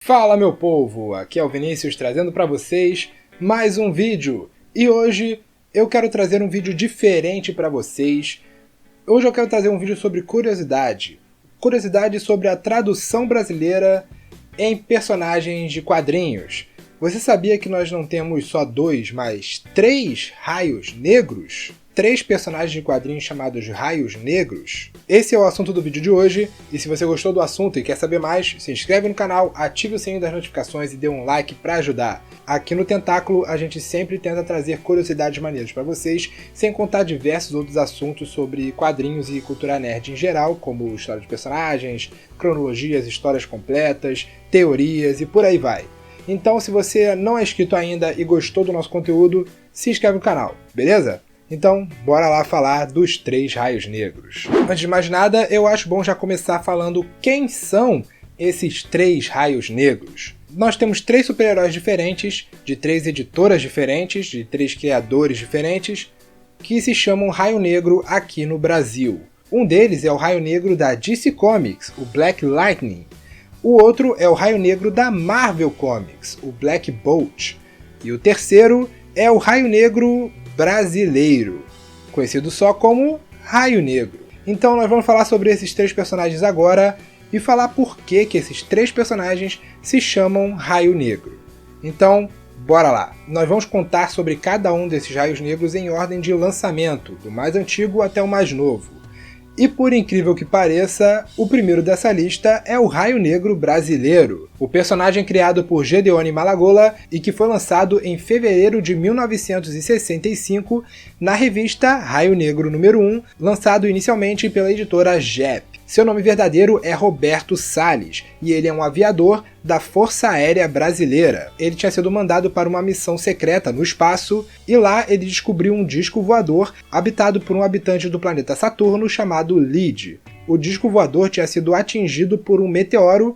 Fala meu povo, aqui é o Vinícius trazendo para vocês mais um vídeo. E hoje eu quero trazer um vídeo diferente para vocês. Hoje eu quero trazer um vídeo sobre curiosidade. Curiosidade sobre a tradução brasileira em personagens de quadrinhos. Você sabia que nós não temos só dois, mas três raios negros? Três personagens de quadrinhos chamados Raios Negros? Esse é o assunto do vídeo de hoje, e se você gostou do assunto e quer saber mais, se inscreve no canal, ative o sininho das notificações e dê um like para ajudar. Aqui no Tentáculo a gente sempre tenta trazer curiosidades maneiras para vocês, sem contar diversos outros assuntos sobre quadrinhos e cultura nerd em geral, como história de personagens, cronologias, histórias completas, teorias e por aí vai. Então se você não é inscrito ainda e gostou do nosso conteúdo, se inscreve no canal, beleza? Então, bora lá falar dos três raios negros. Antes de mais nada, eu acho bom já começar falando quem são esses três raios negros. Nós temos três super-heróis diferentes, de três editoras diferentes, de três criadores diferentes, que se chamam Raio Negro aqui no Brasil. Um deles é o Raio Negro da DC Comics, o Black Lightning. O outro é o Raio Negro da Marvel Comics, o Black Bolt. E o terceiro é o Raio Negro brasileiro, conhecido só como Raio Negro. Então nós vamos falar sobre esses três personagens agora e falar por que esses três personagens se chamam Raio Negro. Então, bora lá! Nós vamos contar sobre cada um desses raios negros em ordem de lançamento, do mais antigo até o mais novo. E por incrível que pareça, o primeiro dessa lista é o Raio Negro brasileiro, o personagem criado por Gedeone Malagola e que foi lançado em fevereiro de 1965 na revista Raio Negro número 1, lançado inicialmente pela editora Jep. Seu nome verdadeiro é Roberto Salles, e ele é um aviador da Força Aérea Brasileira. Ele tinha sido mandado para uma missão secreta no espaço, e lá ele descobriu um disco voador habitado por um habitante do planeta Saturno chamado Lid. O disco voador tinha sido atingido por um meteoro,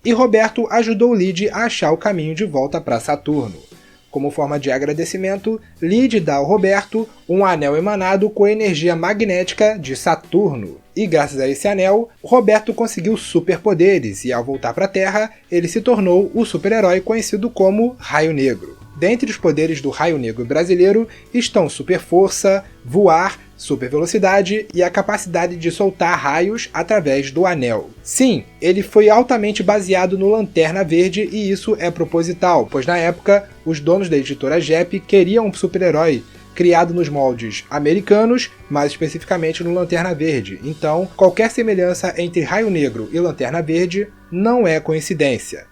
e Roberto ajudou Lid a achar o caminho de volta para Saturno. Como forma de agradecimento, Lid dá ao Roberto um anel emanado com energia magnética de Saturno. E graças a esse anel, Roberto conseguiu superpoderes e ao voltar para a Terra, ele se tornou o super-herói conhecido como Raio Negro. Dentre os poderes do Raio Negro brasileiro estão super força, voar, super velocidade e a capacidade de soltar raios através do anel. Sim, ele foi altamente baseado no Lanterna Verde e isso é proposital, pois na época os donos da editora Jep queriam um super-herói criado nos moldes americanos, mais especificamente no Lanterna Verde. Então, qualquer semelhança entre Raio Negro e Lanterna Verde não é coincidência.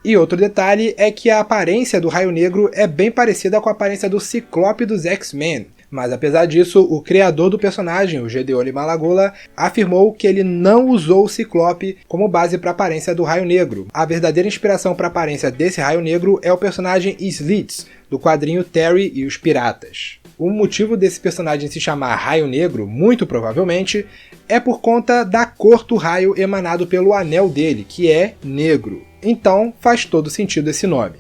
E outro detalhe é que a aparência do Raio Negro é bem parecida com a aparência do Ciclope dos X-Men. Mas apesar disso, o criador do personagem, o Gedeone Malagola, afirmou que ele não usou o Ciclope como base para a aparência do Raio Negro. A verdadeira inspiração para a aparência desse Raio Negro é o personagem Slits, do quadrinho Terry e os Piratas. O motivo desse personagem se chamar Raio Negro, muito provavelmente, é por conta da cor do raio emanado pelo anel dele, que é negro. Então faz todo sentido esse nome.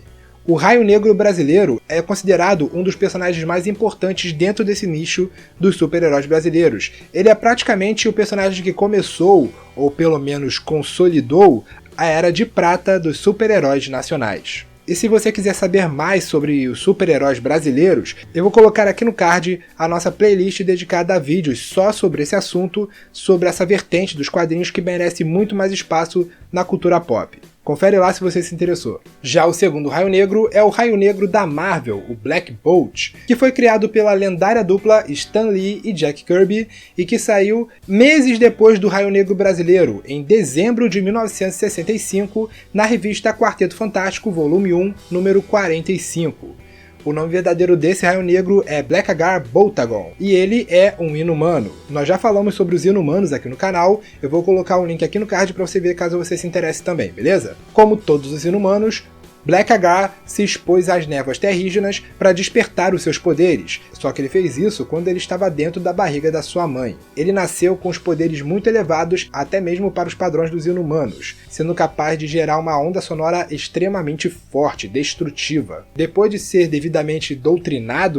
O Raio Negro brasileiro é considerado um dos personagens mais importantes dentro desse nicho dos super-heróis brasileiros. Ele é praticamente o personagem que começou, ou pelo menos consolidou, a era de prata dos super-heróis nacionais. E se você quiser saber mais sobre os super-heróis brasileiros, eu vou colocar aqui no card a nossa playlist dedicada a vídeos só sobre esse assunto, sobre essa vertente dos quadrinhos que merece muito mais espaço na cultura pop. Confere lá se você se interessou. Já o segundo Raio Negro é o Raio Negro da Marvel, o Black Bolt, que foi criado pela lendária dupla Stan Lee e Jack Kirby e que saiu meses depois do Raio Negro brasileiro, em dezembro de 1965, na revista Quarteto Fantástico, volume 1, número 45. O nome verdadeiro desse Raio Negro é Blackgar Boltagon, e ele é um inumano. Nós já falamos sobre os inumanos aqui no canal, eu vou colocar um link aqui no card para você ver caso você se interesse também, beleza? Como todos os inumanos, Blackguard se expôs às névoas terrígenas para despertar os seus poderes, só que ele fez isso quando ele estava dentro da barriga da sua mãe. Ele nasceu com os poderes muito elevados, até mesmo para os padrões dos inumanos, sendo capaz de gerar uma onda sonora extremamente forte, destrutiva. Depois de ser devidamente doutrinado,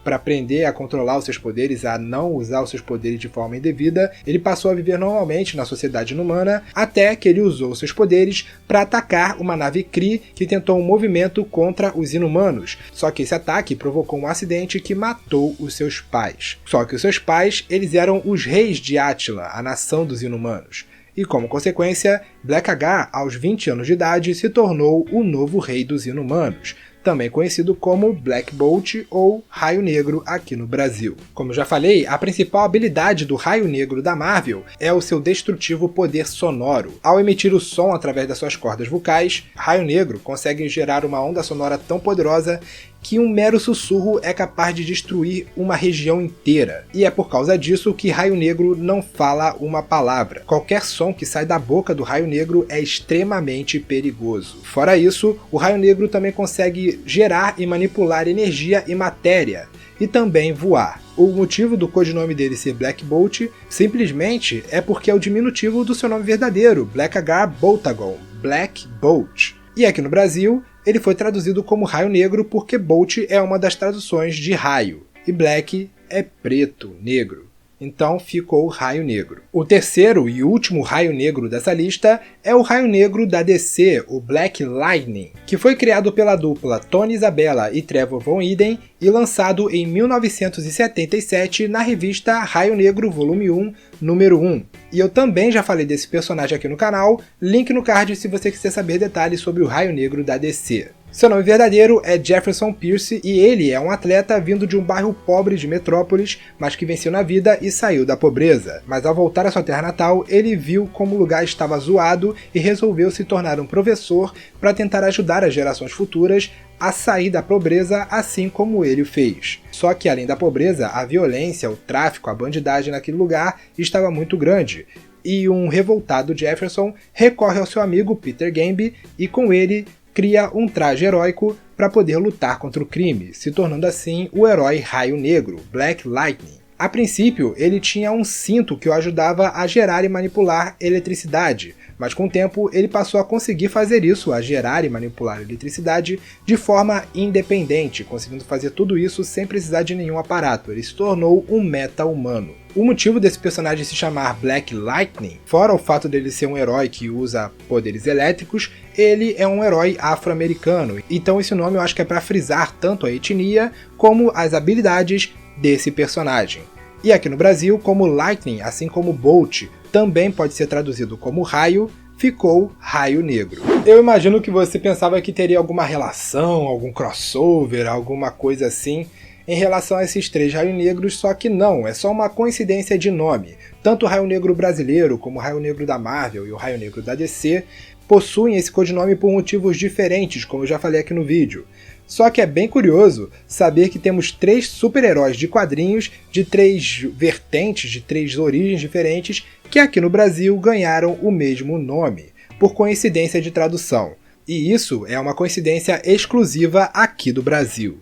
para aprender a controlar os seus poderes, a não usar os seus poderes de forma indevida, ele passou a viver normalmente na sociedade inumana, até que ele usou seus poderes para atacar uma nave Kree que tentou um movimento contra os inumanos. Só que esse ataque provocou um acidente que matou os seus pais. Só que os seus pais, eles eram os reis de Attilan, a nação dos inumanos. E como consequência, Blackguard, aos 20 anos de idade, se tornou o novo rei dos inumanos, também conhecido como Black Bolt ou Raio Negro aqui no Brasil. Como já falei, a principal habilidade do Raio Negro da Marvel é o seu destrutivo poder sonoro. Ao emitir o som através das suas cordas vocais, Raio Negro consegue gerar uma onda sonora tão poderosa que um mero sussurro é capaz de destruir uma região inteira. E é por causa disso que Raio Negro não fala uma palavra. Qualquer som que sai da boca do Raio Negro é extremamente perigoso. Fora isso, o Raio Negro também consegue gerar e manipular energia e matéria, e também voar. O motivo do codinome dele ser Black Bolt simplesmente é porque é o diminutivo do seu nome verdadeiro, Blackguard Boltagon, Black Bolt. E aqui no Brasil, ele foi traduzido como Raio Negro porque Bolt é uma das traduções de raio, e Black é preto, negro. Então ficou Raio Negro. O terceiro e último Raio Negro dessa lista é o Raio Negro da DC, o Black Lightning, que foi criado pela dupla Tony Isabella e Trevor Von Eeden e lançado em 1977 na revista Raio Negro Volume 1, número 1. E eu também já falei desse personagem aqui no canal, link no card se você quiser saber detalhes sobre o Raio Negro da DC. Seu nome verdadeiro é Jefferson Pierce e ele é um atleta vindo de um bairro pobre de Metrópolis, mas que venceu na vida e saiu da pobreza. Mas ao voltar à sua terra natal, ele viu como o lugar estava zoado e resolveu se tornar um professor para tentar ajudar as gerações futuras a sair da pobreza, assim como ele o fez. Só que além da pobreza, a violência, o tráfico, a bandidagem naquele lugar estava muito grande. E um revoltado Jefferson recorre ao seu amigo Peter Gambi e com ele cria um traje heróico para poder lutar contra o crime, se tornando assim o herói Raio Negro, Black Lightning. A princípio, ele tinha um cinto que o ajudava a gerar e manipular eletricidade, mas com o tempo ele passou a conseguir fazer isso, a gerar e manipular eletricidade de forma independente, conseguindo fazer tudo isso sem precisar de nenhum aparato. Ele se tornou um meta-humano. O motivo desse personagem se chamar Black Lightning, fora o fato dele ser um herói que usa poderes elétricos, ele é um herói afro-americano, então esse nome eu acho que é para frisar tanto a etnia como as habilidades desse personagem. E aqui no Brasil, como Lightning, assim como Bolt, também pode ser traduzido como raio, ficou Raio Negro. Eu imagino que você pensava que teria alguma relação, algum crossover, alguma coisa assim, em relação a esses três Raio Negros, só que não, é só uma coincidência de nome. Tanto o Raio Negro brasileiro, como o Raio Negro da Marvel e o Raio Negro da DC, possuem esse codinome por motivos diferentes, como eu já falei aqui no vídeo. Só que é bem curioso saber que temos três super-heróis de quadrinhos de três vertentes, de três origens diferentes, que aqui no Brasil ganharam o mesmo nome, por coincidência de tradução. E isso é uma coincidência exclusiva aqui do Brasil.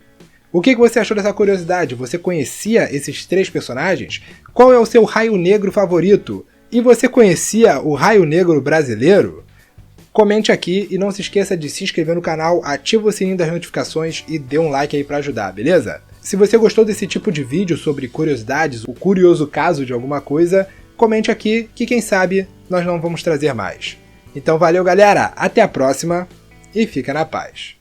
O que você achou dessa curiosidade? Você conhecia esses três personagens? Qual é o seu Raio Negro favorito? E você conhecia o Raio Negro brasileiro? Comente aqui e não se esqueça de se inscrever no canal, ativa o sininho das notificações e dê um like aí pra ajudar, beleza? Se você gostou desse tipo de vídeo sobre curiosidades, o curioso caso de alguma coisa, comente aqui que quem sabe nós não vamos trazer mais. Então valeu galera, até a próxima e fica na paz.